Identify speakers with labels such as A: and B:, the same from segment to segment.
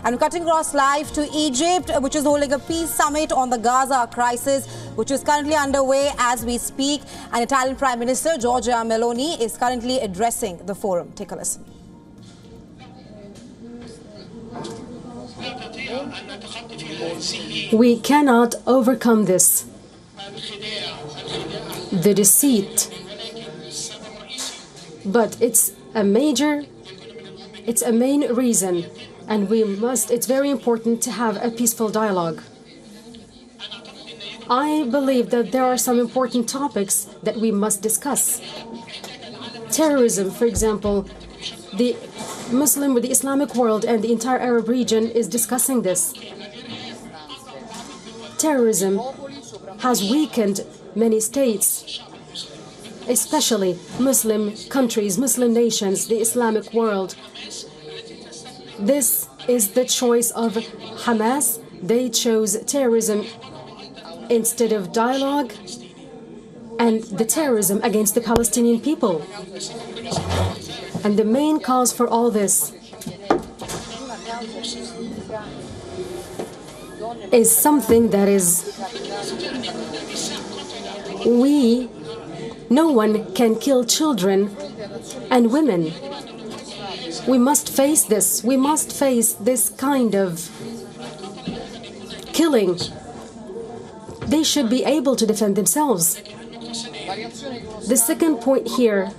A: And we're cutting across live to Egypt, which is holding a peace summit on the Gaza crisis, which is currently underway as we speak. And Italian Prime Minister Giorgia Meloni is currently addressing the forum. Take a listen.
B: We cannot overcome this. The deceit. But it's a main reason, and it's very important to have a peaceful dialogue. I believe that there are some important topics that we must discuss. Terrorism, for example, the Islamic world and the entire Arab region is discussing this. Terrorism has weakened many states, especially Muslim countries, Muslim nations, the Islamic world. This is the choice of Hamas. They chose terrorism instead of dialogue and the terrorism against the Palestinian people. And the main cause for all this is something that is no one can kill children and women. We must face this. We must face this kind of killing. They should be able to defend themselves. The second point here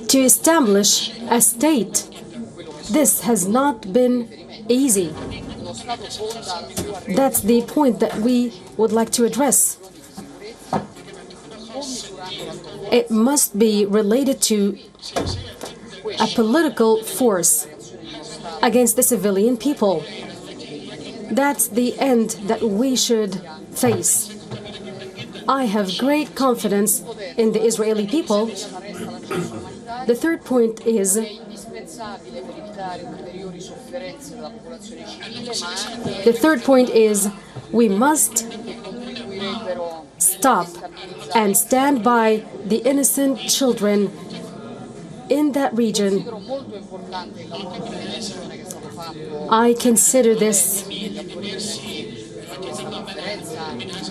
B: to establish a state. This has not been easy. That's the point that we would like to address. It must be related to a political force against the civilian people. That's the end that we should face. I have great confidence in the Israeli people. The third point is we must stop and stand by the innocent children in that region. I consider this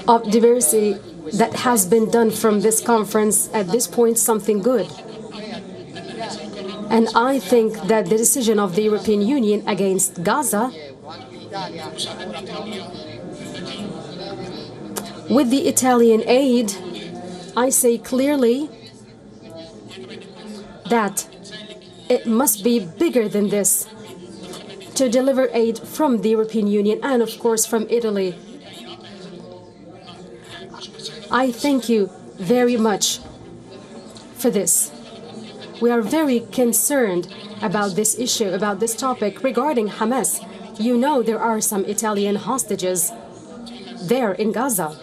B: of diversity that has been done from this conference at this point something good. And I think that the decision of the European Union against Gaza, with the Italian aid, I say clearly that it must be bigger than this to deliver aid from the European Union and, of course, from Italy. I thank you very much for this. We are very concerned about this issue, about this topic regarding Hamas. You know there are some Italian hostages there in Gaza.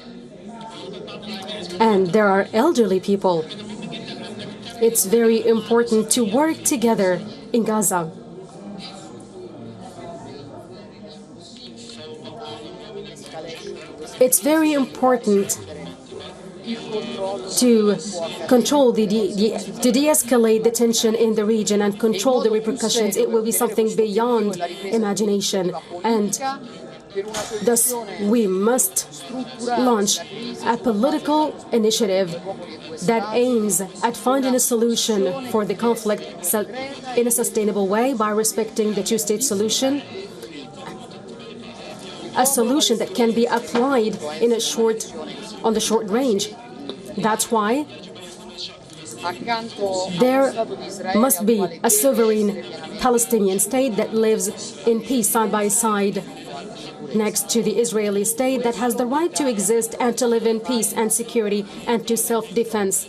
B: And there are elderly people. It's very important to work together in Gaza. It's very important to control to de-escalate the tension in the region and control the repercussions. It will be something beyond imagination, and thus we must launch a political initiative that aims at finding a solution for the conflict in a sustainable way by respecting the two-state solution, a solution that can be applied on the short range. That's why there must be a sovereign Palestinian state that lives in peace side by side next to the Israeli state that has the right to exist and to live in peace and security and to self-defense.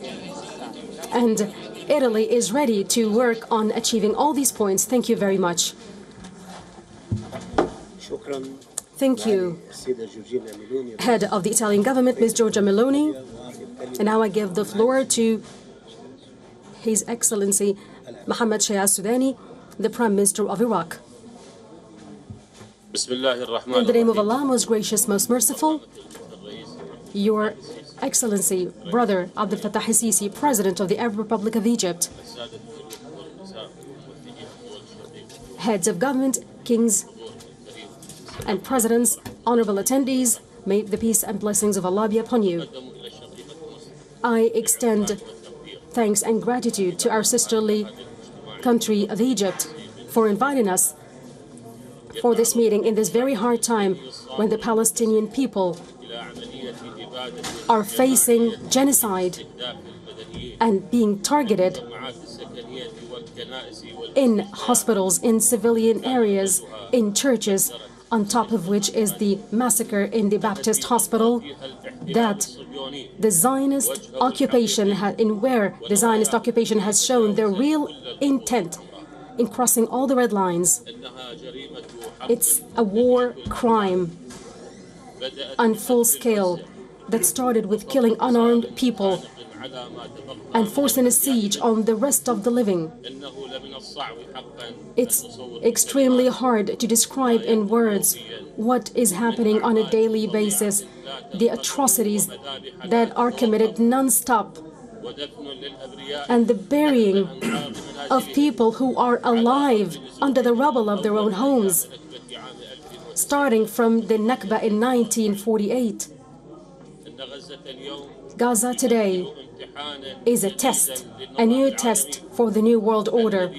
B: And Italy is ready to work on achieving all these points. Thank you very much. Thank you, Head of the Italian government, Ms. Giorgia Meloni. And now I give the floor to His Excellency Mohammed Shia al-Sudani, the Prime Minister of Iraq. In the name of Allah, most gracious, most merciful, Your Excellency, Brother Abdel Fattah al-Sisi, President of the Arab Republic of Egypt, heads of government, kings and presidents, honorable attendees, may the peace and blessings of Allah be upon you. I extend thanks and gratitude to our sisterly country of Egypt for inviting us for this meeting in this very hard time when the Palestinian people are facing genocide and being targeted in hospitals, in civilian areas, in churches, on top of which is the massacre in the Baptist hospital that the Zionist occupation has shown their real intent in crossing all the red lines. It's a war crime on full scale that started with killing unarmed people and forcing a siege on the rest of the living. It's extremely hard to describe in words what is happening on a daily basis, the atrocities that are committed non-stop, and the burying of people who are alive under the rubble of their own homes, starting from the Nakba in 1948. Gaza today is a test, a new test for the New World Order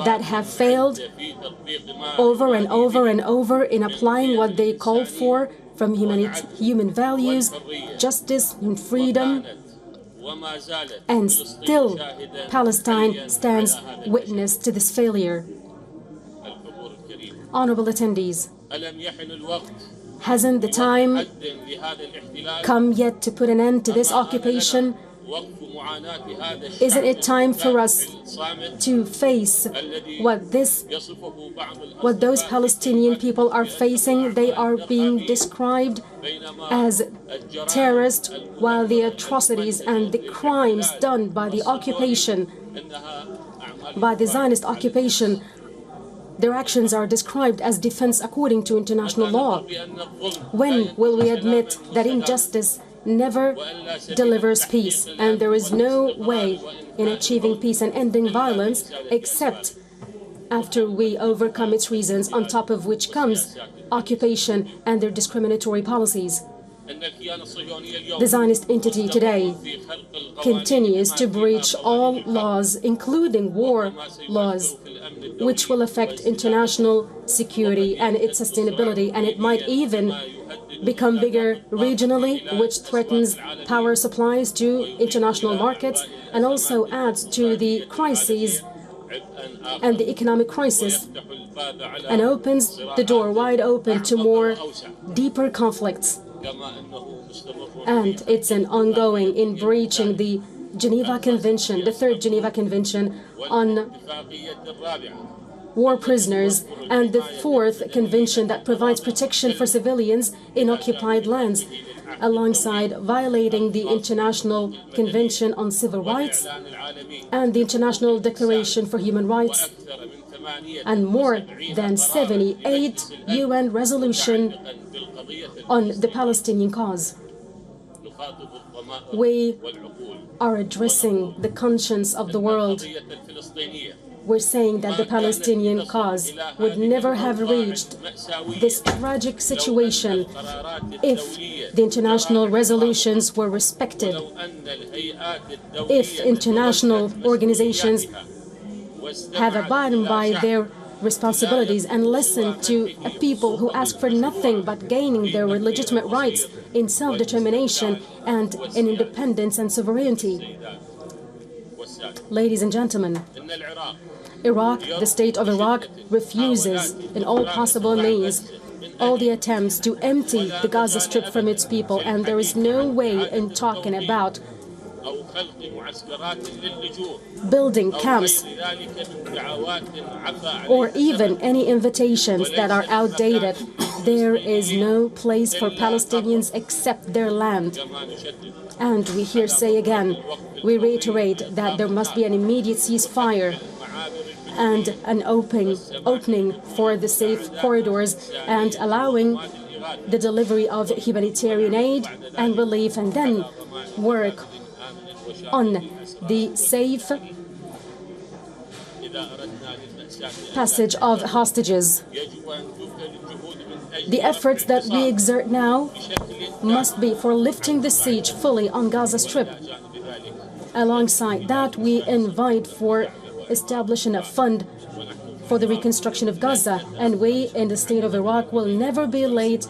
B: that have failed over and over and over in applying what they call for from human values, justice and freedom, and still Palestine stands witness to this failure. Honorable attendees, hasn't the time come yet to put an end to this occupation? Isn't it time for us to face what those Palestinian people are facing? They are being described as terrorists, while the atrocities and the crimes done by the occupation, by the Zionist occupation, their actions are described as defense according to international law. When will we admit that injustice never delivers peace, and there is no way in achieving peace and ending violence except after we overcome its reasons, on top of which comes occupation and their discriminatory policies? The Zionist entity today continues to breach all laws, including war laws, which will affect international security and its sustainability, and it might even become bigger regionally, which threatens power supplies to international markets and also adds to the crises and the economic crisis and opens the door wide open to more deeper conflicts. And it's an ongoing in breaching the Geneva Convention, the third Geneva Convention on war prisoners, and the fourth convention that provides protection for civilians in occupied lands, alongside violating the International Convention on Civil Rights and the International Declaration for Human Rights, and more than 78 UN resolutions on the Palestinian cause. We are addressing the conscience of the world. We're saying that the Palestinian cause would never have reached this tragic situation if the international resolutions were respected, if international organizations have abided by their responsibilities and listened to a people who ask for nothing but gaining their legitimate rights in self-determination and in independence and sovereignty. Ladies and gentlemen, Iraq, the state of Iraq, refuses in all possible means all the attempts to empty the Gaza Strip from its people, and there is no way in talking about building camps or even any invitations that are outdated. There is no place for Palestinians except their land. And we here say again, we reiterate that there must be an immediate ceasefire and an opening for the safe corridors and allowing the delivery of humanitarian aid and relief, and then work on the safe passage of hostages. The efforts that we exert now must be for lifting the siege fully on Gaza Strip. Alongside that, we invite for establishing a fund for the reconstruction of Gaza, and we in the state of Iraq will never be late,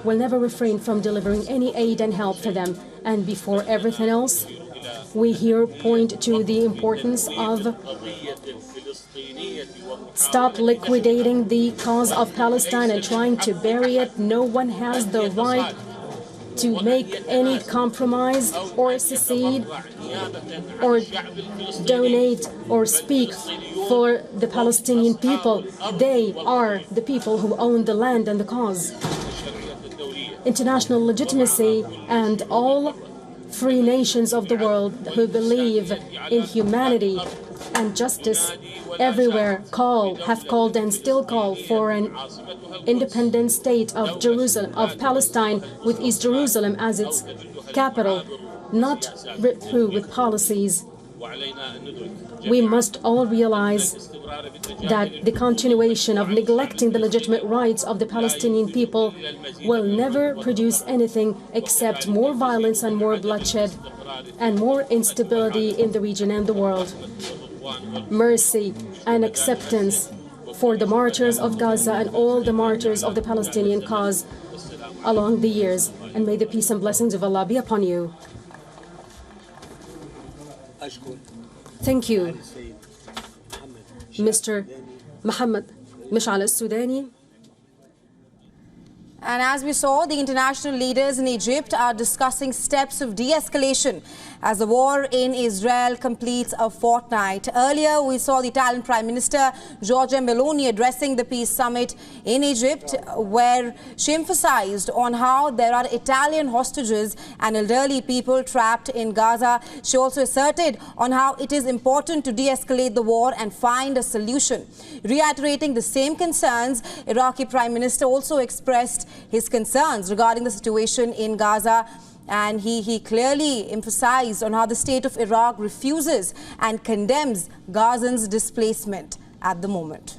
B: will never refrain from delivering any aid and help to them. And before everything else, we here point to the importance of stop liquidating the cause of Palestine and trying to bury it. No one has the right to make any compromise or secede or donate or speak for the Palestinian people. They are the people who own the land and the cause. International legitimacy and all free nations of the world who believe in humanity and justice everywhere have called and still call for an independent state of Jerusalem, of Palestine, with East Jerusalem as its capital, not ripped through with policies. We must all realize that the continuation of neglecting the legitimate rights of the Palestinian people will never produce anything except more violence and more bloodshed and more instability in the region and the world. Mercy and acceptance for the martyrs of Gaza and all the martyrs of the Palestinian cause along the years, and may the peace and blessings of Allah be upon you. Thank you, Mr. Mohammed Mish'al al-Sudani.
A: And as we saw, the international leaders in Egypt are discussing steps of de-escalation as the war in Israel completes a fortnight. Earlier, we saw the Italian Prime Minister Giorgia Meloni addressing the Peace Summit in Egypt, where she emphasized on how there are Italian hostages and elderly people trapped in Gaza. She also asserted on how it is important to de-escalate the war and find a solution. Reiterating the same concerns, Iraqi Prime Minister also expressed his concerns regarding the situation in Gaza, and he clearly emphasized on how the state of Iraq refuses and condemns Gazans' displacement at the moment.